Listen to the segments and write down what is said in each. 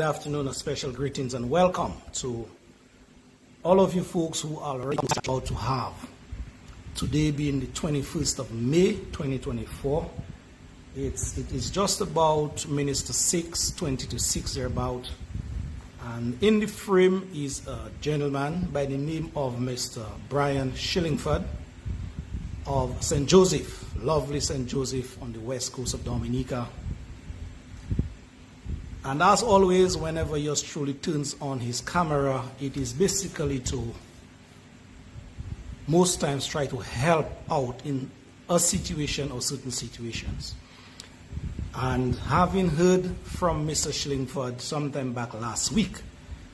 Good afternoon, a special greetings and welcome to all of you folks who are already about to have. Today being the 21st of May, 2024. It is just about minutes to 6, 20 to 6 thereabout. And in the frame is a gentleman by the name of Mr. Bia Shillingford of St. Joseph, lovely St. Joseph on the west coast of Dominica. And as always, whenever yours truly turns on his camera, it is basically to most times try to help out in a situation or certain situations. And having heard from Mr. Shillingford sometime back last week,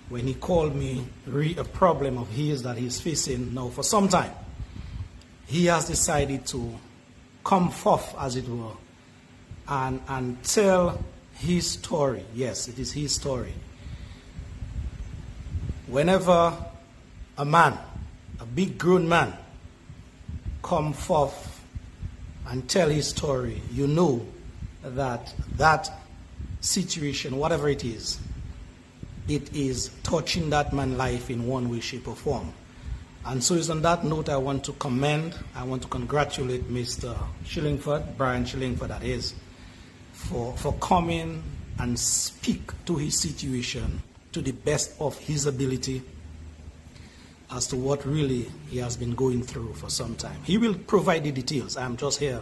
when he called me a problem of his that he's facing now for some time, he has decided to come forth, as it were, and tell his story. Yes, it is his story. Whenever a man, a big grown man, come forth and tell his story, you know that that situation, whatever it is touching that man's life in one way, shape, or form. And so it's on that note I want to congratulate Mr. Shillingford, Bia Shillingford that is, for coming and speak to his situation to the best of his ability as to what really he has been going through for some time. He will provide the details. I'm just here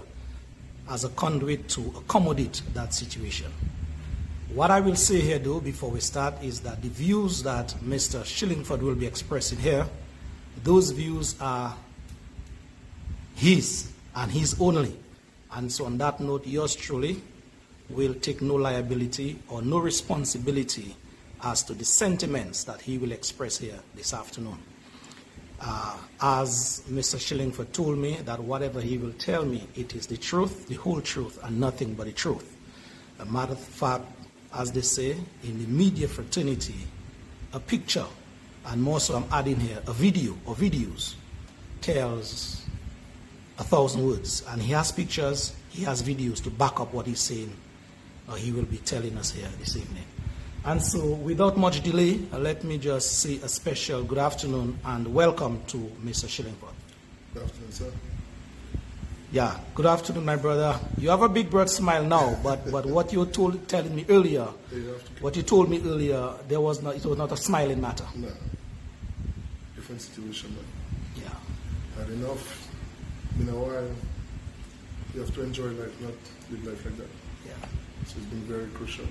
as a conduit to accommodate that situation. What I will say here, though, before we start, is that the views that Mr. Shillingford will be expressing here, those views are his and his only. And so on that note, yours truly will take no liability or no responsibility as to the sentiments that he will express here this afternoon. As Mr. Shillingford told me, that whatever he will tell me, it is the truth, the whole truth, and nothing but the truth. A matter of fact, as they say in the media fraternity, a picture, and more so I'm adding here, a video or videos tells 1,000 words. And he has pictures, he has videos to back up what he's saying, or he will be telling us here this evening. And so without much delay, let me just say a special good afternoon and welcome to Mr. Shillingford. Good afternoon, sir. Yeah, good afternoon, my brother. You have a big broad smile now, but what you telling me earlier, what you told me earlier, it was not a smiling matter. No, different situation, man. Yeah. Had enough. In a while, you have to enjoy life, not live life like that. Yeah. So it's been very crucial.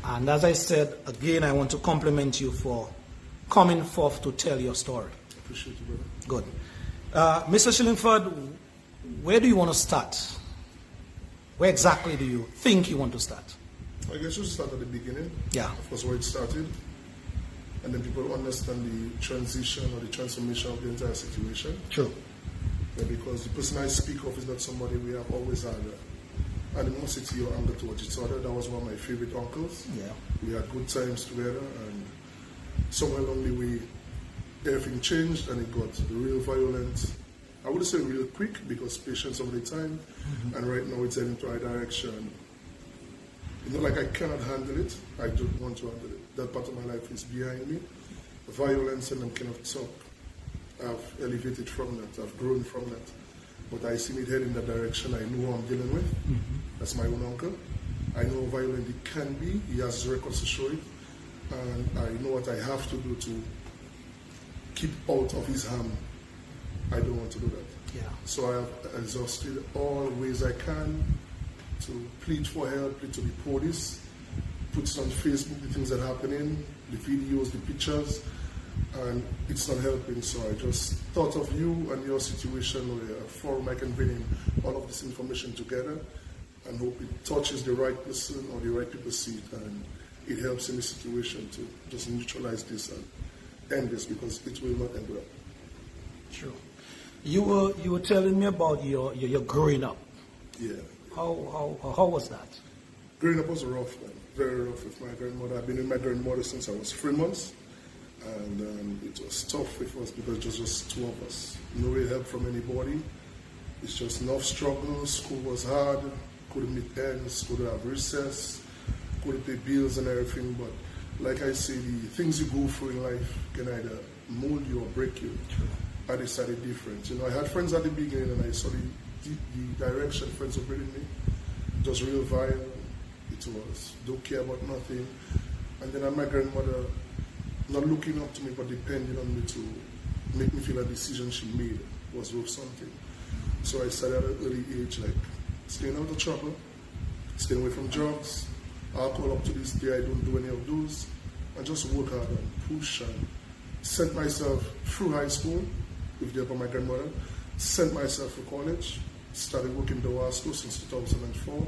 And as I said, again, I want to compliment you for coming forth to tell your story. I appreciate you, brother. Good. Mr. Shillingford, where do you want to start? Where exactly do you think you want to start? I guess you should start at the beginning. Yeah. Of course, where it started. And then people understand the transition or the transformation of the entire situation. True. Yeah, because the person I speak of is not somebody we have always had animosity or anger towards each other. That was one of my favorite uncles. Yeah. We had good times together, and somewhere along the way, everything changed and it got real violent. I wouldn't say real quick because patience over the time, and right now it's heading to a direction. It's not like I cannot handle it, I don't want to handle it. That part of my life is behind me. The violence and I'm kind of talk. I've elevated from that, I've grown from that. But I see it head in that direction. I know who I'm dealing with. That's my own uncle. I know how violent he can be. He has his records to show it. And I know what I have to do to keep out of his harm. I don't want to do that. Yeah. So I have exhausted all ways I can to plead for help, plead to the police, put on Facebook the things that are happening, the videos, the pictures. And it's not helping, so I just thought of you and your situation, or a forum I can bring in all of this information together and hope it touches the right person or the right people see it, and it helps in the situation to just neutralize this and end this, because it will not end well. True. You were telling me about your growing up. Yeah. How was that? Growing up was rough, man. Very rough with my grandmother. I've been with my grandmother since I was 3 months. And it was tough with us because it was just two of us. No real help from anybody. It's just enough struggle. School was hard. Couldn't meet ends. Couldn't have recess. Couldn't pay bills and everything. But like I say, the things you go through in life can either mold you or break you. True. I decided different. I had friends at the beginning, and I saw the direction friends were bringing me. It was real vile. It was don't care about nothing. And then I had my grandmother not looking up to me, but depending on me to make me feel a decision she made was worth something. So I started at an early age, like staying out of trouble, staying away from drugs, alcohol. Up to this day, I don't do any of those. I just work hard and push and sent myself through high school with the help of my grandmother, sent myself to college, started working the Wasco since 2004,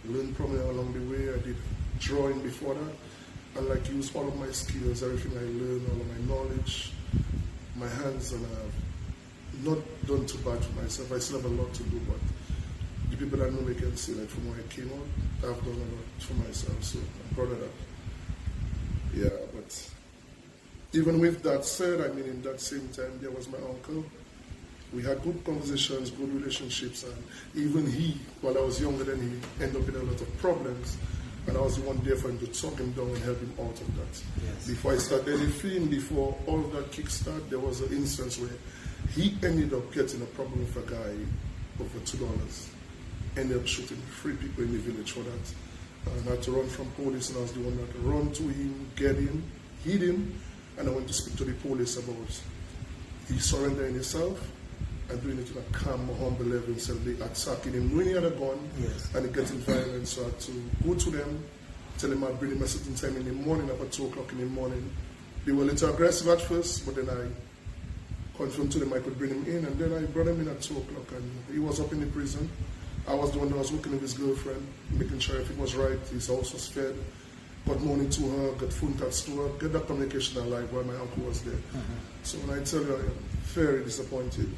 learned from it along the way. I did drawing before that, and like used all of my skills, everything I learned, all of my knowledge, my hands, and I've not done too bad for myself. I still have a lot to do, but the people that know me can see, like from where I came out, I've done a lot for myself, so I'm proud of that. Yeah, but even with that said, I mean, in that same time, there was my uncle. We had good conversations, good relationships, and even he, while I was younger than he, ended up in a lot of problems, and I was the one there for him to talk him down and help him out of that. Yes. Before I started anything, before all of that kickstart, there was an instance where he ended up getting a problem with a guy over $2. Ended up shooting 3 people in the village for that. And I had to run from police, and I was the one that had to run to him, get him, hit him, and I went to speak to the police about he surrendering himself and doing it in a calm, humble level instead of they attacking him, knowing he had a gun, yes, and it getting violent. So I had to go to them, tell them I'd bring him a certain time in the morning, about 2 o'clock in the morning. They were a little aggressive at first, but then I confirmed to them I could bring him in, and then I brought him in at 2 o'clock, and he was up in the prison. I was the one that was working with his girlfriend, making sure everything was right. His house was fed, got money to her, got phone cards to her, get that communication alive while my uncle was there. So when I tell you I am very disappointed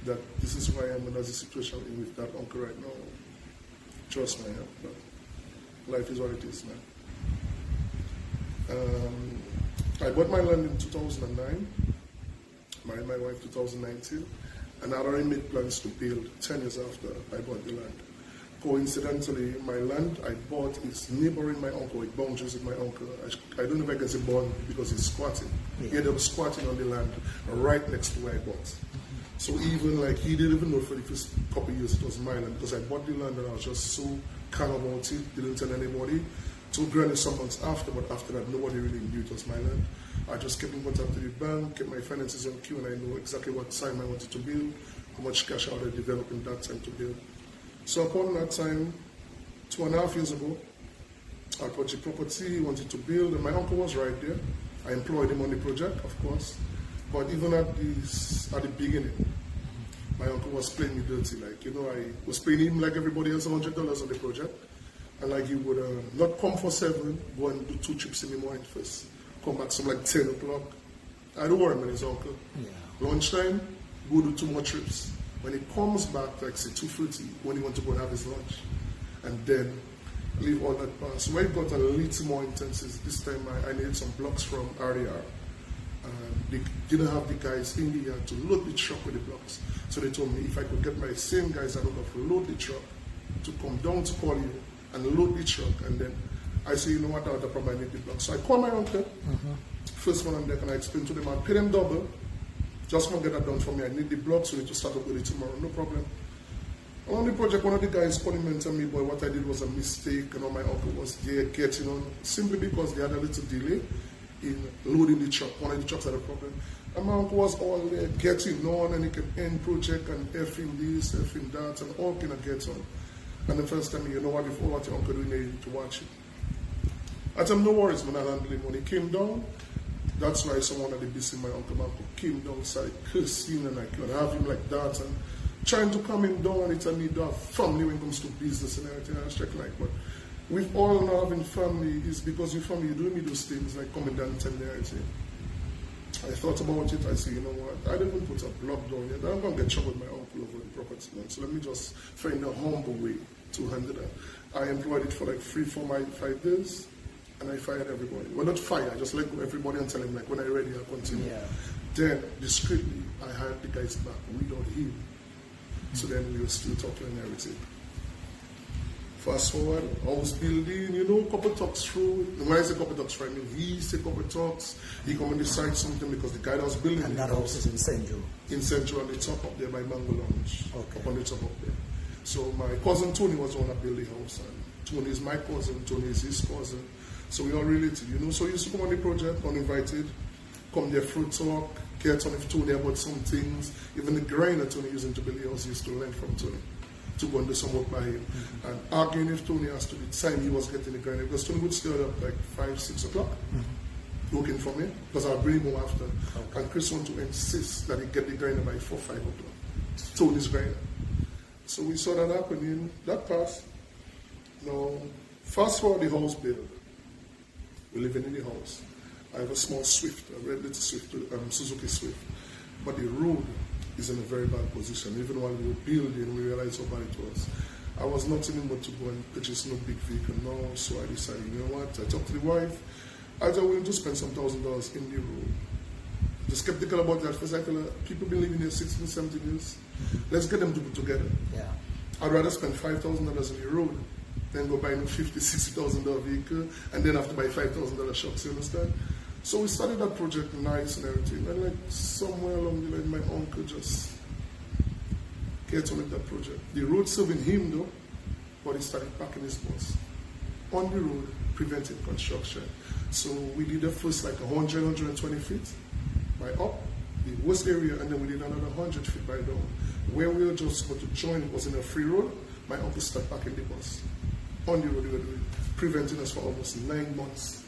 that this is who I am and that's the situation I'm in with that uncle right now, trust me, but life is what it is, man. I bought my land in 2009, married my wife 2019, and I already made plans to build 10 years after I bought the land. Coincidentally, my land I bought is neighboring my uncle, it boundaries with my uncle. I don't know if I can say born because he's squatting. Yeah. He ended up squatting on the land right next to where I bought. So even like he didn't even know for the first couple of years it was my land because I bought the land and I was just so calm about it, didn't tell anybody. So granted some months after, but after that nobody really knew it was my land. I just kept in contact with the bank, kept my finances on queue, and I know exactly what time I wanted to build, how much cash I would develop in that time to build. So upon that time, 2.5 years ago, I purchased the property, wanted to build, and my uncle was right there. I employed him on the project, of course. But even at the beginning, my uncle was playing me dirty. Like, I was paying him like everybody else $100 on the project. And like he would not come for 7, go and do 2 trips in the morning first. Come back some like 10 o'clock. I don't worry, man, his uncle. Yeah. Lunchtime, go do 2 more trips. When he comes back, like say 2:30, when he wants to go and have his lunch, and then leave all that pass. So when it got a little more intense, this time I needed some blocks from RDR. They didn't have the guys in the yard to load the truck with the blocks. So they told me if I could get my same guys that would have load the truck to come down to call you and load the truck, and then I say, you know what, I have the problem, I need the blocks. So I call my uncle, first one on deck, and I explain to them, I'll pay them double. Just come get that done for me. I need the blocks, so we need to start up with it tomorrow. No problem. On the project, one of the guys called me and told me, boy, what I did was a mistake. My uncle was there getting on, simply because they had a little delay in loading the truck. One of the trucks had a problem. And my uncle was all there getting on, and he can end project and effing this, effing that, and all kind of gets on. And the first time, you know what, if all what your uncle doing, you need to watch it. I told him, no worries, man, I'll handle him. When he came down, that's why someone at the BC, my uncle Marco, came down, started cursing, and I could have him like that, and trying to calm him down. It's a need to have family when it comes to business and everything. I was like, but with all not having family, is because with family, you don't need those things like commandant and everything. I thought about it. I said, you know what? I didn't put a block down yet. I'm going to get trouble with my uncle over the property. So let me just find a humble way to handle that. I employed it for like 3, 4, 5 days. And I fired everybody. Well, not fire, I just let go everybody and tell him, like, when I'm ready, I'll continue. Yeah. Then, discreetly, I hired the guys back without him. So then we were still talking and everything. Fast forward, house building, couple talks through. When I say couple talks, I mean he say couple talks. He come and decide something because the guy that was building And that house is in St. Joe? In St. Joe, on the top up there by Mango Lounge. Okay. Up on the top up there. So my cousin Tony was the one that built the house. And Tony is my cousin, Tony is his cousin. So we all related, So he used to come on the project, uninvited, come there for talk, get on with Tony about some things. Even the grinder Tony using to build the house, he used to learn from Tony to go and do some work by him. Mm-hmm. And arguing if Tony has to be the time he was getting the grinder, because Tony would stay up like 5, 6 o'clock, working for me, because I'll bring him home after. Okay. And Chris wanted to insist that he get the grinder by 4, 5 o'clock. Tony's grinder. So we saw that happening, that passed. Now, fast forward the house build. We're living in the house. I have a small Swift, a red little Swift, Suzuki Swift. But the road is in a very bad position. Even while we were building, we realized how bad it was. I was not even able to go and purchase no big vehicle now, so I decided, you know what? I talked to the wife. I was willing to spend some $1,000 in the road. The skeptical about that, first I feel people been living here 16, 17 years. Let's get them to put together. Yeah. I'd rather spend $5,000 in the road than go buy a $50,000, $60,000 vehicle and then have to buy $5,000 shocks, you understand? So we started that project nice and everything. And like somewhere along the line, my uncle just get on with that project. The road serving him though, but he started parking his bus on the road, preventing construction. So we did the first like 100, 120 feet by up, the worst area, and then we did another 100 feet by down. Where we were just going to join, it was in a free road. My uncle started parking the bus on the road, we were doing, preventing us for almost 9 months.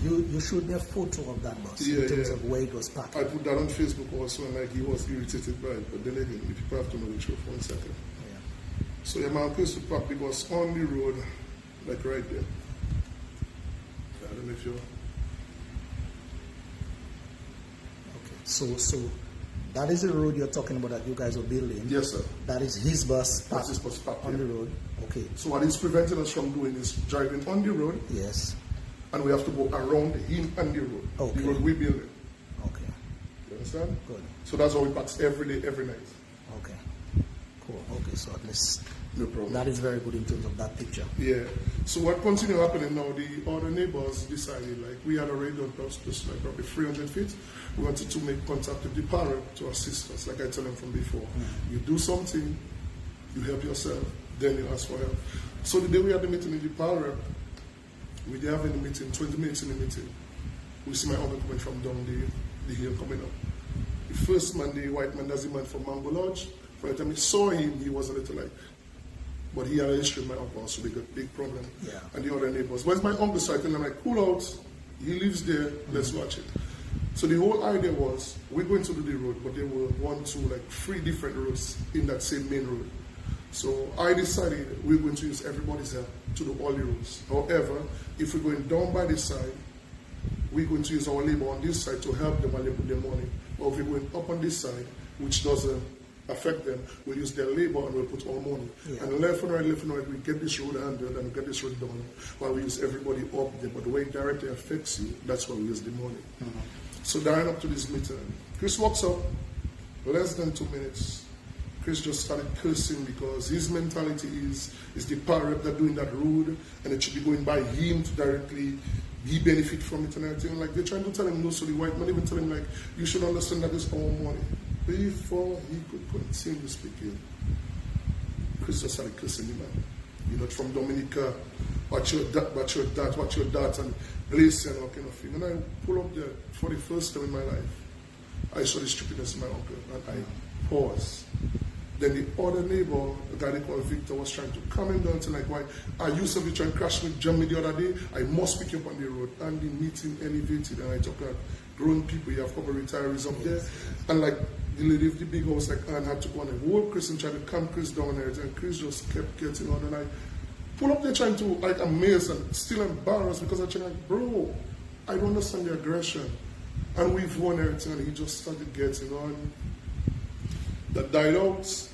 You showed me a photo of that bus in terms of where it was parked. I put that on Facebook also, and like he was irritated by it. But then again, the people have to know the truth. 1 second. Yeah. So yeah, my uncle used to park the bus on the road, like right there. I don't know if you're. Okay. So that is the road you're talking about that you guys are building. Yes, sir. That is his bus parked. That's his bus parked on the road. Okay. So what he's preventing us from doing is driving on the road. Yes. And we have to go around him and the road. Okay. The road we build it. Okay. You understand? Good. So that's how we pass every day, every night. Okay. Cool. Okay, so at least no problem. That is very good in terms of that picture. Yeah. So what continued happening now, the other neighbors decided, like we had already done just like probably 300 feet. We wanted to make contact with the parent to assist us, like I told them from before. You do something, you help yourself, then you ask for help. So the day we had the meeting in the parent, we did have in the meeting, 20 minutes in the meeting. We see my uncle coming from down the hill coming up. The first man, the white man, that's the man from Mango Lodge. By the time we saw him, he was a little like, but he had a history with my uncle, so big problem. Yeah. And the other neighbors. Where's my uncle? So I tell him, like, cool out. He lives there, let's watch it. So the whole idea was, we're going to do the road, but there were 1, 2, like 3 different roads in that same main road. So I decided we're going to use everybody's help to do all the roads. However, if we're going down by this side, we're going to use our labor on this side to help them while they put their money. But if we're going up on this side, which doesn't affect them, we'll use their labor and we'll put our money. Yeah. And left and right, we get this road handled and we get this road done while we use everybody up there. But the way it directly affects you, that's why we use the money. Mm-hmm. So dying up to this meeting, Chris walks up, less than 2 minutes. Chris just started cursing because his mentality is the power rep that doing that road and it should be going by him to directly he benefit from it and everything. Like they're trying to tell him no, so the white man even tell him like you should understand that it's our money. Before he could continue speaking, Chris just started cursing him man. You're not from Dominica, watch your dad, and place and all kind of thing. And I pull up there for the first time in my life. I saw the stupidness in my uncle and I paused. Then the other neighbor, a guy they call Victor, was trying to calm him down to like, why are you somebody trying to crash with Jimmy the other day? I must pick you up on the road. And the meeting elevated and I talk about grown people, you have a couple of retirees up there. And like the lady of the big house, like Anne had to go on and hold Chris and try to calm Chris down and everything. And Chris just kept getting on and I pull up there trying to like amaze and still embarrassed because I trying like, bro, I don't understand the aggression. And we've won everything and he just started getting on. The dialogues,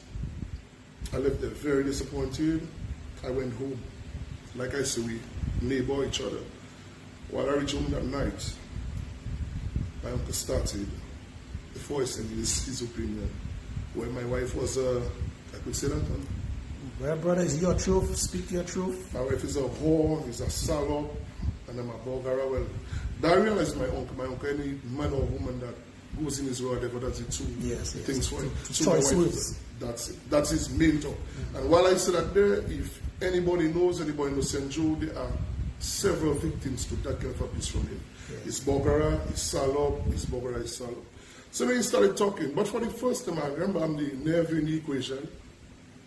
I left there very disappointed. I went home. Like I said, we neighbor each other. While I reached home that night, my uncle started voicing his opinion. When my wife was, I could say that, Well, brother, is your truth? Speak your truth. My wife is a whore, is a salop, and I'm a Bulgara. Well, I realize my uncle, any man or woman that goes in his road, whatever, that's it too. Yes. Things for him. So my wife, that's it. That's his main talk. And while I say that there, if anybody knows St. Joe, there are several victims to that kind of abuse from him. Yes. It's Bulgara, it's salop, it's Bulgara, it's salop. So then he started talking. But for the first time, I remember I'm the nerve in the equation.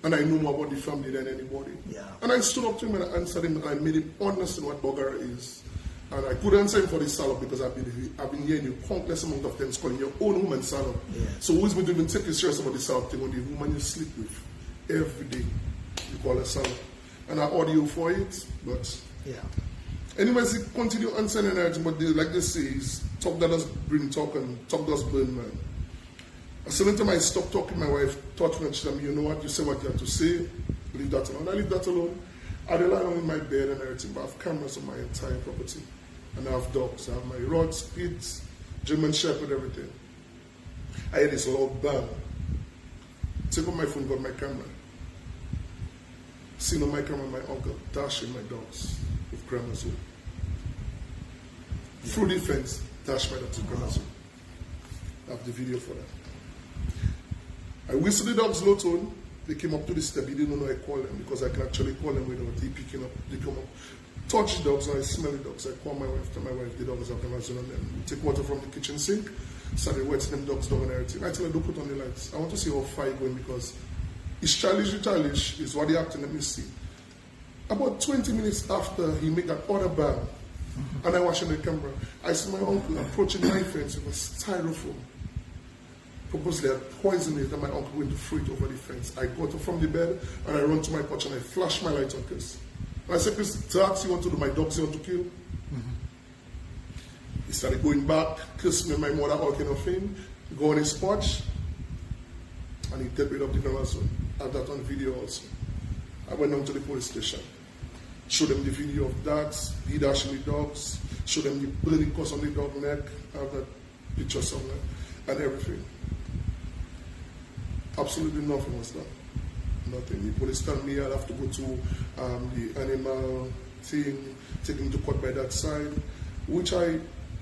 And I knew more about the family than anybody. Yeah. And I stood up to him and I answered him and I made him understand what Bulgara is. And I couldn't answer him for the salop because I've been hearing you countless amount of times calling your own woman salop. Yeah. So who's been even take you serious about the salop thing when the woman you sleep with every day you call her salop. And I order you for it, but yeah. Anyways, he continued answering and everything, but like they say, talk that does bring talk and talk does burn, man. A certain time I stopped talking, my wife thought when she told me, you know what, you say what you have to say, leave that alone. I leave that alone. I lie down in my bed and everything, but I have cameras on my entire property. And I have dogs. I have my rods, pits, German Shepherd, everything. I hear this loud bang. Take out my phone, got my camera. Seen on my camera my uncle dashing my dogs with Grandma's home. Through the fence, dash my dogs with Grandma's home. I have the video for that. I whistled the dogs low tone. They came up to the step. He didn't know I called them because I can actually call them without they picking up. They come up, touch the dogs, and I smell the dogs. I call my wife. Tell my wife the dogs have come and on them. We take water from the kitchen sink, started wetting them dogs down and everything. I tell her, don't put on the lights. I want to see how far it's going because it's childish is what they acting. Let me see. About 20 minutes after he made that other bang, and I watch on the camera, I see my uncle approaching my fence with a styrofoam. Purposely, I poisoned it, and my uncle went to throw it over the fence. I got up from the bed, and I run to my porch, and I flash my light on Chris. And I said, Chris, dogs you want to do, my dogs you want to kill? He started going back, kiss me and my mother, all kind of thing, go on his porch, and he get rid of the camera. So I have that on video also. I went down to the police station, showed them the video of that, he dashing the dogs, showed them the bloody cuts on the dog neck, I have that picture somewhere, and everything. Absolutely nothing was done. Nothing. The police told me I'd have to go to the animal thing, take him to court by that side, which I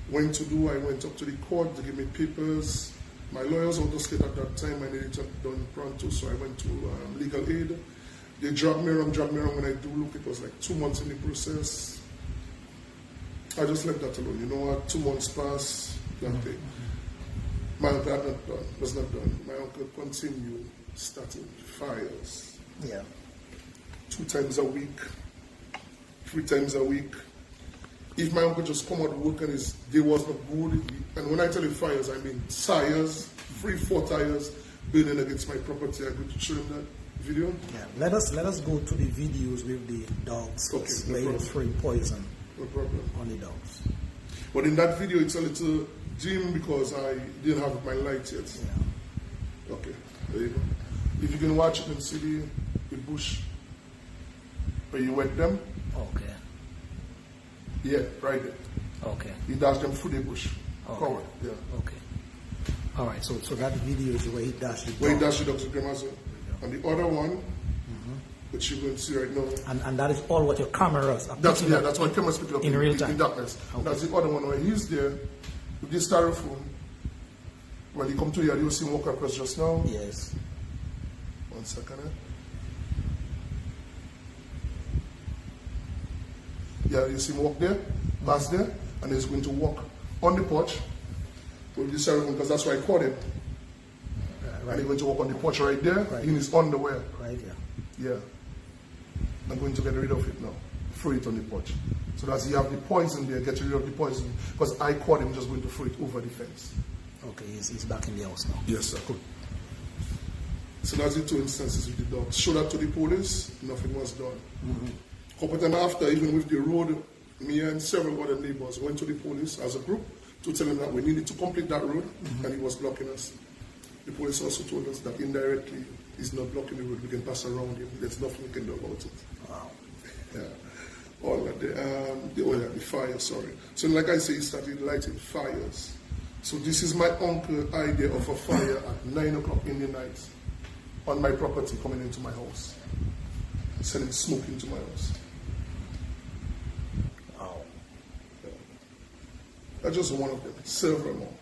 went to do. I went up to the court, they gave me papers. My lawyers out of state at that time, I needed it done pronto, so I went to legal aid. They dragged me around. When I do look, it was like 2 months in the process. I just left that alone. You know what? 2 months passed, nothing. My uncle had not done, was not done. My uncle continued starting fires. Yeah. 2 times a week, 3 times a week. If my uncle just come out of work and his day was not good, and when I tell you fires, I mean tires, 3-4 tires burning against my property. I'm going to show him that video. Yeah. Let us go to the videos with the dogs. Okay, no where you throw poison on the dogs. But in that video, it's a little dim because I didn't have my light yet. Yeah. Okay, there you go. If you can watch it and see the bush where you wet them. Okay. Yeah, right there. Okay. He dashed them through the bush. Okay. Covered, yeah. Okay. All right, so that video is where he dashed the dog. Where he dashed the dog to Grandma's. And the other one, which you're going to see right now. And that is all what your cameras are that's what cameras pick up in real time. In darkness. Okay. That's the other one where he's there with this styrofoam. When he come to here, you'll see him walk across just now. Yes. 1 second. Yeah, you see him walk there, pass there, and he's going to walk on the porch with the styrofoam because that's why I caught him. Right. And he's going to walk on the porch right there in his underwear. Right, yeah. Yeah. I'm going to get rid of it now. Throw it on the porch. So that he have the poison there, get rid of the poison. Because I caught him just going to throw it over the fence. Okay, he's back in the house now. Yes, sir. Good. So that's the 2 instances with the dogs. Show that to the police, nothing was done. Couple of times after, even with the road, me and several other neighbors went to the police as a group to tell them that we needed to complete that road, and he was blocking us. The police also told us that indirectly he's not blocking the road, we can pass around him. There's nothing we can do about it. Wow. Yeah. All of the fire, sorry. So like I say, he started lighting fires. So this is my uncle's idea of a fire at 9 o'clock in the night on my property coming into my house. sending smoke into my house. Wow. That's just one of them, several more.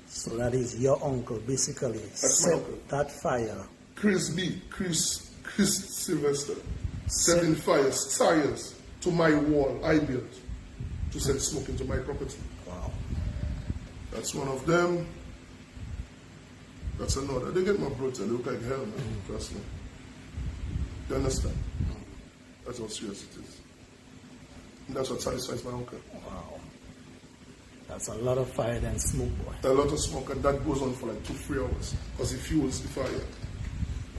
So that is your uncle basically That's my uncle. that fire. Chris Sylvester, setting fires, tires to my wall I built to send smoke into my property. Wow. That's one of them. That's another. They get more brutal. They look like hell, man. Trust me. You understand? That's how serious it is. And that's what satisfies my uncle. Wow. That's a lot of fire and smoke, boy. A lot of smoke, and that goes on for like 2-3 hours because it fuels the fire.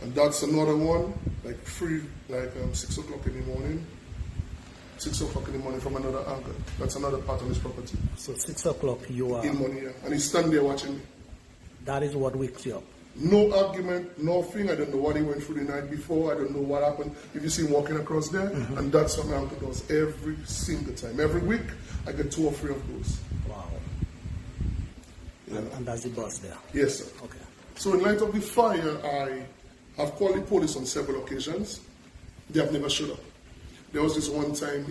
And that's another one, like 6 o'clock in the morning. 6 o'clock in the morning from another angle. That's another part of his property. So 6 o'clock you are... In morning, yeah. And he's standing there watching me. That is what wakes you up. No argument, nothing. I don't know what he went through the night before. I don't know what happened. If you see him walking across there, and that's what my uncle does every single time. Every week, I get 2 or 3 of those. Wow. Yeah. And that's the boss there? Yes, sir. Okay. So in light of the fire, I have called the police on several occasions. They have never showed up. There was this one time,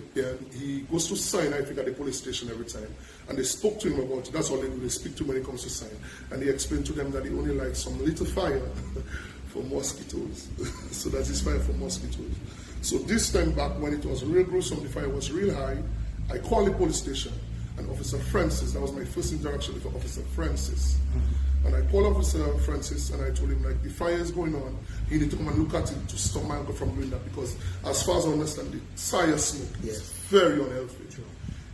he goes to sign, I think, at the police station every time. And they spoke to him about it. That's all they do. They speak to him when he comes to sign. And he explained to them that he only likes some little fire for mosquitoes. So that's his fire for mosquitoes. So this time back, when it was real gruesome, the fire was real high, I called the police station. And Officer Francis, that was my first interaction with Officer Francis. And I called Officer Francis and I told him, like, the fire is going on. He need to come and look at it to stop my uncle from doing that because, as far as I understand, the fire smoke is very unhealthy. True.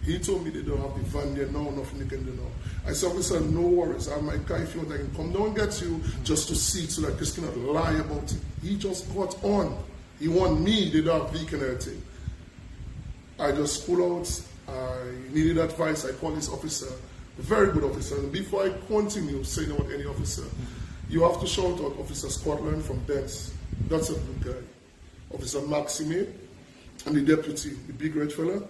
He told me they don't have the van there now, nothing they can do now. I said, Officer, no worries. I have my car if you want, I can come down and get you just to see it so that Chris cannot lie about it. He just got on. He want me, they don't have vehicle and everything. I just pulled out. I needed advice. I called this officer, a very good officer. And before I continue saying about any officer, you have to shout out Officer Scotland from Dents. That's a good guy. Officer Maxime and the deputy, the big red fella.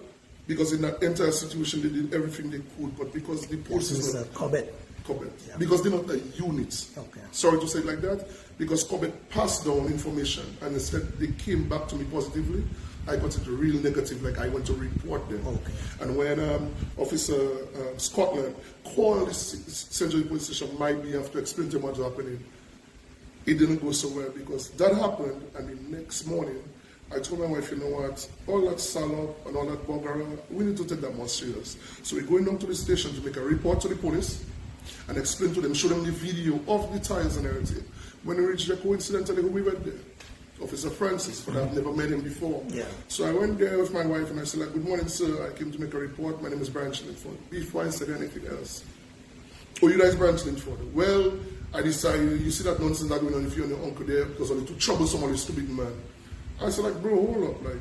Because in that entire situation, they did everything they could. But because the police is not... Cobbett. Yeah. Because they're not a unit. Okay. Sorry to say it like that. Because Cobbett passed down information and instead they came back to me positively. I got it real negative, like I went to report them. Okay. And when Officer Scotland called the Central Police Station, might be have to explain to him what's happening, it didn't go so well because that happened. And the next morning, I told my wife, you know what, all that salop and all that bugger, we need to take that more serious. So we're going down to the station to make a report to the police and explain to them, show them the video of the tires and everything. When we reached there, coincidentally, we went there. Officer Francis, but I've never met him before. Yeah. So I went there with my wife and I said, like, good morning, sir. I came to make a report. My name is Bia Shillingford. Before I said anything else. Oh, you guys Bia Shillingford? Well, I decided, you see that nonsense that going on if you're your uncle there because only to trouble someone, you stupid man. I said, like, bro, hold up. Like,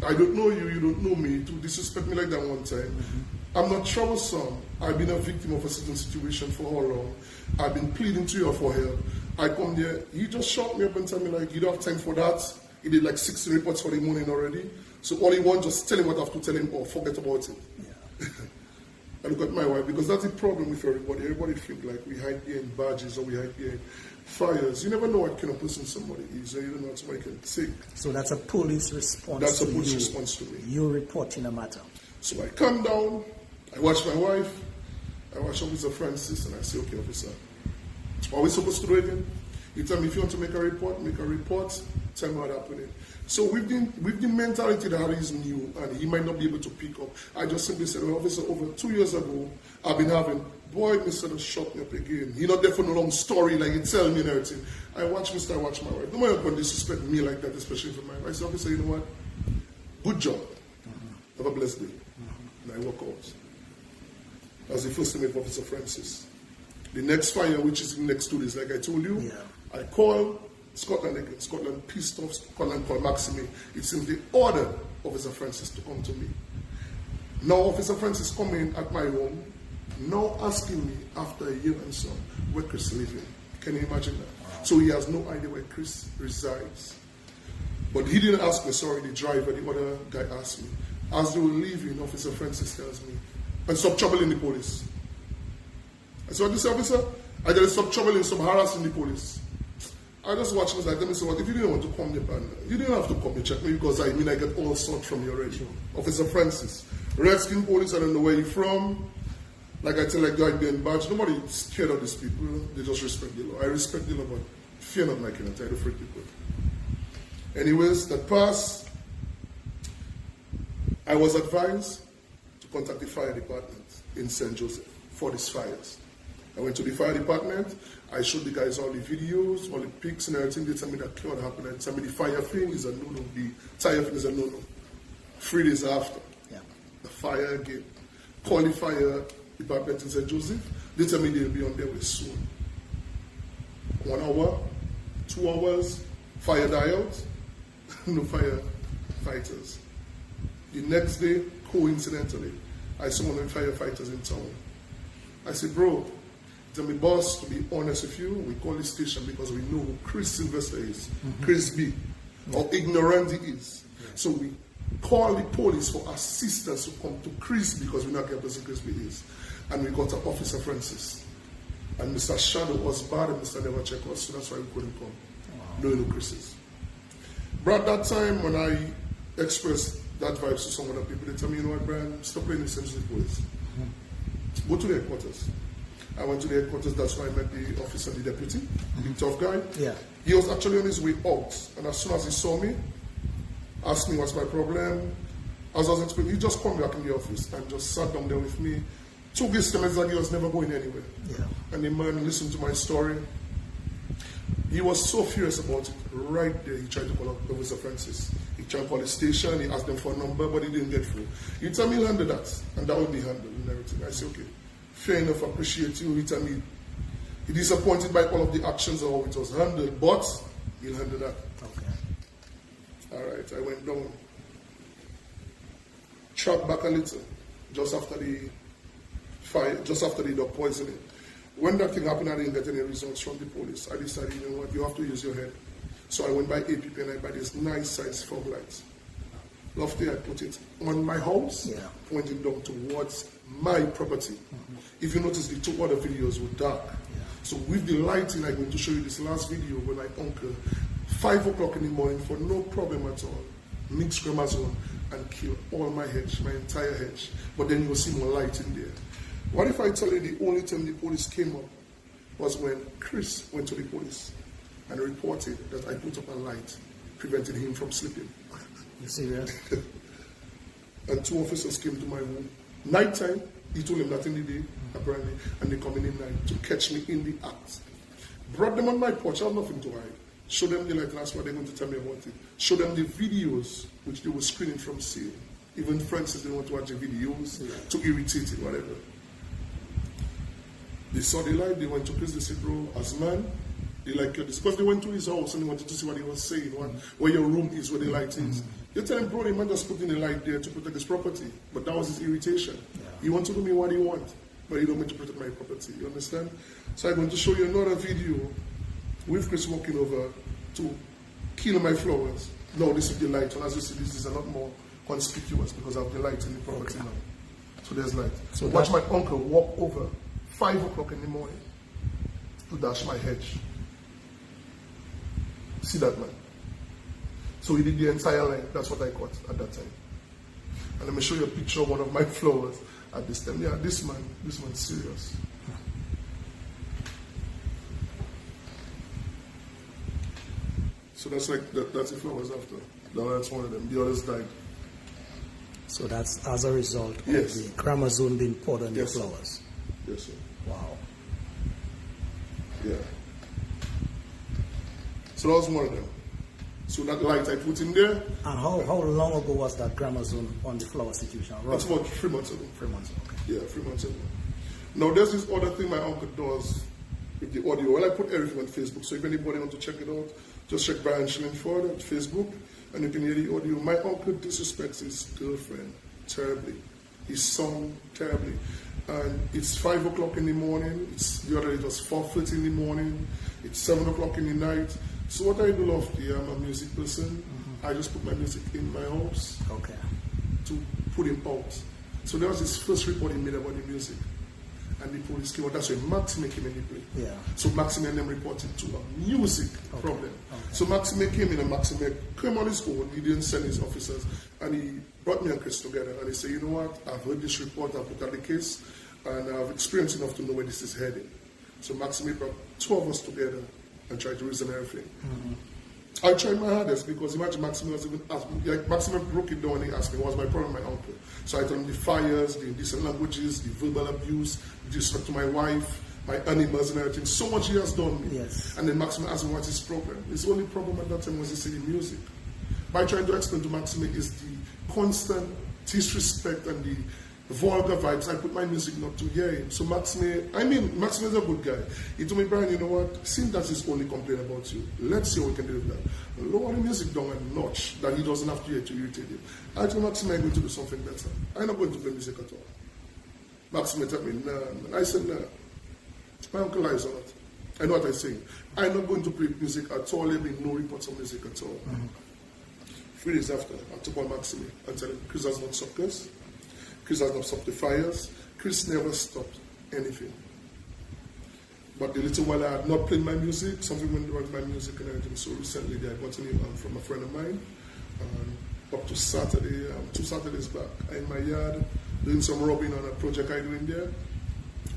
I don't know you, you don't know me. To disrespect me like that one time. I'm not troublesome. I've been a victim of a certain situation for how long? I've been pleading to you for help. I come there, he just shot me up and tell me like, you don't have time for that. He did like 16 reports for the morning already. So all he wants, just tell him what I have to tell him or forget about it. Yeah. I look at my wife, because that's the problem with everybody. Everybody think like we hide behind badges or we hide behind fires. You never know what kind of person somebody is, or you don't know what somebody can take. So that's a police response. That's a police response to me. You reporting a matter. So I come down, I watch my wife, I watch Officer Francis, and I say, okay, officer, what are we supposed to do again? He tell me, if you want to make a report, tell me what happened. So with the mentality that he's new and he might not be able to pick up, I just simply said, well, officer, over 2 years ago, I've been having, boy, Mr. Just shot me up again. He not there for no long story, like he tell me and everything. I watch Mr. I watch my wife. No one can disrespect me like that, especially for my wife. I said, officer, you know what? Good job. Have a blessed day. And I walk out. That was the first time I met Officer Francis. The next fire, which is in the next 2 days, like I told you, I call Scotland again. Scotland pissed off. Scotland called Maxime. It seems they ordered Officer Francis to come to me. Now Officer Francis coming at my home, now asking me after a year and so where Chris is living. Can you imagine that? Wow. So he has no idea where Chris resides. But he didn't ask me, sorry, the driver, the other guy asked me. As they were leaving, Officer Francis tells me, and stop troubling the police. I said, what did you say, officer? I gotta stop troubling, stop harassing the police. I just watched this, like, let me say, what, if you didn't want to come, you didn't have to come to check me because I get all sorts from you already. Officer Francis, Redskin Police, I don't know where you're from. Like I tell like guy being badge, nobody scared of these people. They just respect the law. I respect the law, but fear not my kind of title freak people. Anyways, that passed. I was advised to contact the fire department in St. Joseph for these fires. I went to the fire department. I showed the guys all the videos, all the pics and everything. They tell me that cannot happen. They tell me the fire thing is a no-no. The tire thing is a no-no. 3 days after, the fire again. Call the fire department in St. Joseph. They tell me they'll be on their way soon. 1 hour, 2 hours, fire die out, no fire fighters. The next day, coincidentally, I saw one of the firefighters in town. I said, bro, tell me, boss, to be honest with you, we call this station because we know who Chris Sylvester is, Chris B, or ignorant he is. So we call the police for assistance to come to Chris because we know who Chris B is. And we got to Officer Francis. And Mr. Shadow was bad and Mr. Never checked us, so that's why we couldn't come. Knowing who Chris is. But at that time, when I expressed that vibes to some other people, they tell me, you know what, Brian, stop playing the sensitive voice. Go to the headquarters. I went to the headquarters, that's why I met the officer, the deputy, the tough guy. Yeah. He was actually on his way out, and as soon as he saw me, asked me what's my problem. As I was explaining, he just come back in the office and just sat down there with me. Took his comments that he was never going anywhere. Yeah. And the man listened to my story. He was so furious about it. Right there, he tried to call up Officer Francis. He tried to call the station, he asked them for a number, but he didn't get through. He told me he'll handle that, and that would be handled and everything. I said, okay, fair enough, appreciate you. He told me he's disappointed by all of the actions of how it was handled, but he'll handle that. Okay. All right, I went down. Tracked back a little, just after the fire, just after the dog poisoning. When that thing happened, I didn't get any results from the police. I decided, you know what, you have to use your head. So I went by APP and I buy this nice size fog lights. Lofty, I put it on my house, pointing down towards my property. If you notice, the 2 other videos were dark. So with the lighting, I'm going to show you this last video where my uncle, 5 o'clock in the morning, for no problem at all, mixed chromosome and kill all my hedge, my entire hedge. But then you'll see more light in there. What if I tell you the only time the police came up was when Chris went to the police and reported that I put up a light, preventing him from sleeping. You serious? And 2 officers came to my room. Nighttime, he told them that in the day, apparently, and they come in the night to catch me in the act. Brought them on my porch, I have nothing to hide. Show them the light, and that's what they're going to tell me about it. Show them the videos which they were screening from sale. Even Francis didn't want to watch the videos to irritate it, whatever. They saw the light, they went to Chris, they said, bro, as man, they like this. Because they went to his house and they wanted to see what he was saying, where your room is, where the light is. They tell him, bro, the man just put in the light there to protect his property. But that was his irritation. He wants to do me what he wants, but he don't want to protect my property. You understand? So I'm going to show you another video with Chris walking over to kill my flowers. No, this is the light. And as you see, this is a lot more conspicuous because of the light in the property now. So there's light. So watch my uncle walk over 5 o'clock in the morning to dash my hedge. See that, man? So he did the entire line. That's what I caught at that time. And let me show you a picture of one of my flowers at this time. Yeah, this man's serious. So that's that's the flowers after. That's one of them. The others died. So that's as a result of the chromosome being poured on the flowers. Yes, sir. Wow. Yeah. So that was one of them. So that light I put in there. And how long ago was that chromosome on the flower situation? That's about 3 months ago. 3 months ago, okay. Yeah, 3 months ago. Now there's this other thing my uncle does with the audio. Well, I put everything on Facebook, so if anybody wants to check it out, just check Bia Shillingford at Facebook, and you can hear the audio. My uncle disrespects his girlfriend terribly. His son terribly. And it's 5 o'clock in the morning. The other day it was 4:30 in the morning. It's 7 o'clock in the night. So what I do, Lofty, I'm a music person. I just put my music in my house to put him out. So that was his first report he made about the music. and the police came out. That's when Maxime came in the play. Yeah. So Maxime and them reported to a music problem. Okay. So Maxime came in, and Maxime came on his own. He didn't send his officers, and he brought me and Chris together. And he said, you know what? I've heard this report. I've looked at the case, and I've experienced enough to know where this is heading. So Maxime brought two of us together and tried to reason everything. Mm-hmm. I tried my hardest because imagine Maxime was even asking, like Maxime broke it down and he asked me, what was my problem with my uncle? So I told him the fires, the indecent languages, the verbal abuse, the disrespect to my wife, my animals and everything. So much he has done me. Yes. And then Maxime asked me what's his problem. His only problem at that time was the singing music. By trying to explain to Maxime is the constant disrespect and the vulgar vibes. I put my music not to hear him. So Maxime is a good guy. He told me, Brian, you know what? Since that's his only complaint about you, let's see what we can do with that. Lower the music down a notch that he doesn't have to hear to irritate him. I told Maxime I'm going to do something better. I'm not going to play music at all. Maxime told me, nah. I said, nah. My uncle lies on it. I know what I'm saying. I'm not going to play music at all. There will be no reports of music at all. Mm-hmm. 3 days after, I took on Maxime and tell him, Chris has not stopped us. Chris has not stopped the fires. Chris never stopped anything. But the little while I had not played my music, something went wrong with my music and everything. So recently I got an email from a friend of mine. Up to Saturday, 2 Saturdays back, I'm in my yard doing some rubbing on a project I do in there.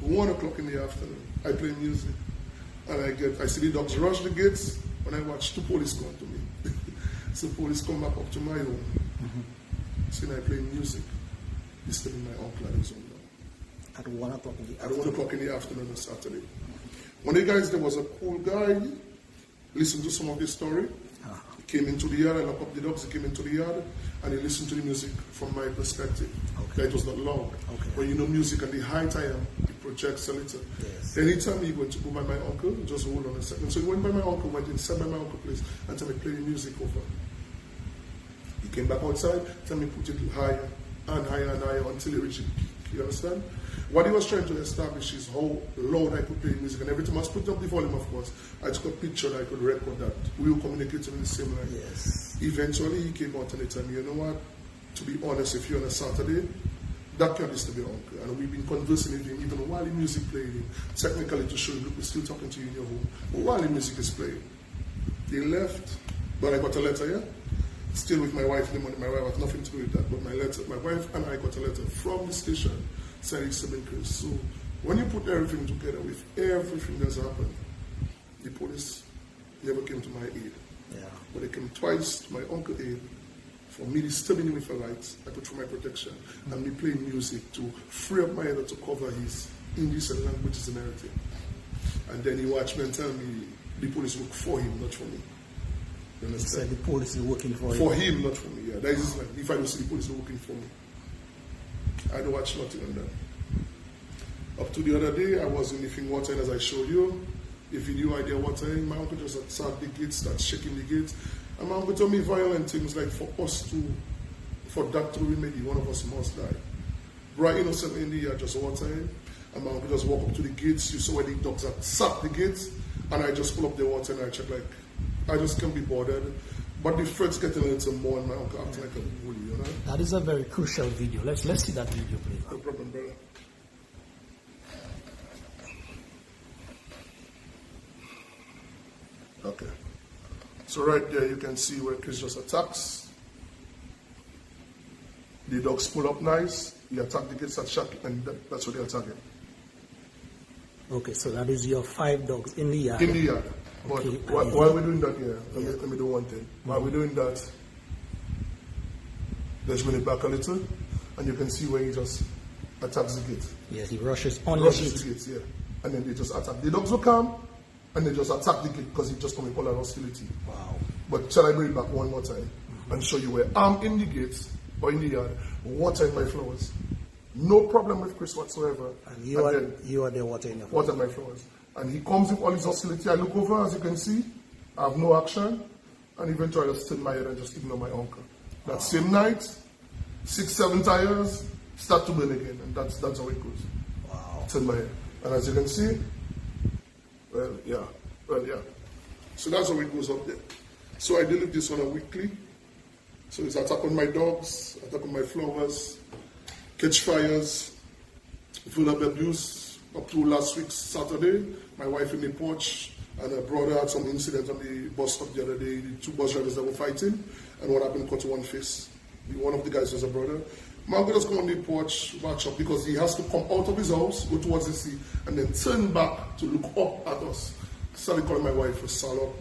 1 o'clock in the afternoon, I play music. And I see the dogs rush the gates when I watch 2 police come to me. So police come back up to my home. Mm-hmm. So I play music. Disturbing my uncle at his home now. At 1 o'clock in the At afternoon? 1 o'clock in the afternoon on Saturday. One of the guys there was a cool guy, listened to some of the story. He came into the yard, I locked up the dogs, he came into the yard, and he listened to the music from my perspective. Okay. That it was not loud. Okay. When you know music and the height I am, it projects a little. Yes. Anytime he went to go by my uncle, just hold on a second. So he went by my uncle, went inside by my uncle's place, and told me play the music over. He came back outside, told me put it higher and higher and higher until it reached the peak. You understand? What he was trying to establish is how loud I could play music. And every time I was putting up the volume, of course, I took a picture and I could record that. We were communicating in the same line. Yes. Eventually, he came out and he told me, you know what? To be honest, if you're on a Saturday, that can't disturb your uncle. And we've been conversing with him even while the music playing, technically to show him, look, we're still talking to you in your home. But while the music is playing, they left, but I got a letter, yeah? Still with my wife, my wife had nothing to do with that, but my wife and I got a letter from the station saying it's Chris. So when you put everything together with everything that's happened, the police never came to my aid. Yeah. But they came twice to my uncle's aid for me disturbing him with a light, I put for my protection, and me playing music to free up my head to cover his English and languages and everything. And then he watched me and tell me the police work for him, not for me. You understand? So the police is working for him? For him, not for me, yeah. That is like, if I don't see the police working for me, I don't watch nothing on that. Up to the other day, I was in the thing watering as I showed you. The video idea watering, my uncle just attacked the gates, started shaking the gates. And my uncle told me violent things like for that to remedy, one of us must die. Right innocently in the yard, just watering. And my uncle just walked up to the gates. You saw where the dogs had sacked the gates. And I just pull up the water and I check like, I just can't be bothered. But the threats getting a little more and my uncle acting like a bully, you know? That is a very crucial video. Let's see that video, please. No problem, brother. Okay. So right there you can see where Chris just attacks. The dogs pull up nice. He attacked the gates at shot and that's what they're attacking. Okay, so that is your 5 dogs in the yard. In the yard. But okay, while we're doing that here, let me do one thing. While we're doing that, let's bring it back a little, and you can see where he just attacks the gate. Yes, he rushes on the gates, yeah. And then they just attack. The dogs will come, and they just attack the gate because he just come with all that hostility. Wow. But shall I bring it back one more time and show you where I'm in the gates or in the yard, watering my flowers. No problem with Chris whatsoever. And you are there watering your flowers. Watering my flowers. And he comes with all his hostility. I look over, as you can see, I have no action, and eventually I just turn my head and just ignore my uncle. That same night, 6-7 tires, start to burn again, and that's how it goes. Wow. Turn my head. And as you can see, well, yeah. So that's how it goes up there. So I deal with this on a weekly. So it's attack on my dogs, attack on my flowers, catch fires, verbal abuse, up to last week, Saturday, my wife in the porch and her brother had some incident on the bus stop the other day. The two bus drivers that were fighting, and what happened, cut to one face. One of the guys was a brother. My uncle just come on the porch, watch up, because he has to come out of his house, go towards the sea, and then turn back to look up at us. I started calling my wife for salop.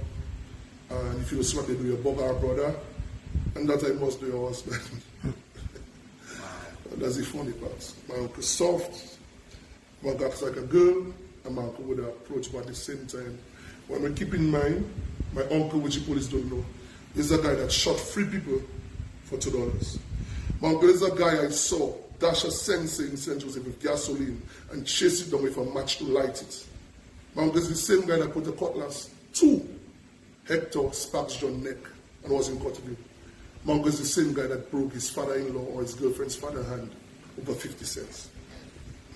And if you see what they do, you bug our brother, and that I must do your husband. That's the funny part. My uncle soft, my uncle acts like a girl, and my uncle would approach, but at the same time, when we keep in mind, my uncle, which the police don't know, is a guy that shot 3 people for $2. My uncle is a guy I saw dash a sensei in St. Joseph with gasoline and chase it down with a match to light it. My uncle is the same guy that put a cutlass to Hector Sparks John neck and was in court with him. My uncle is the same guy that broke his father-in-law or his girlfriend's father's hand over 50 cents.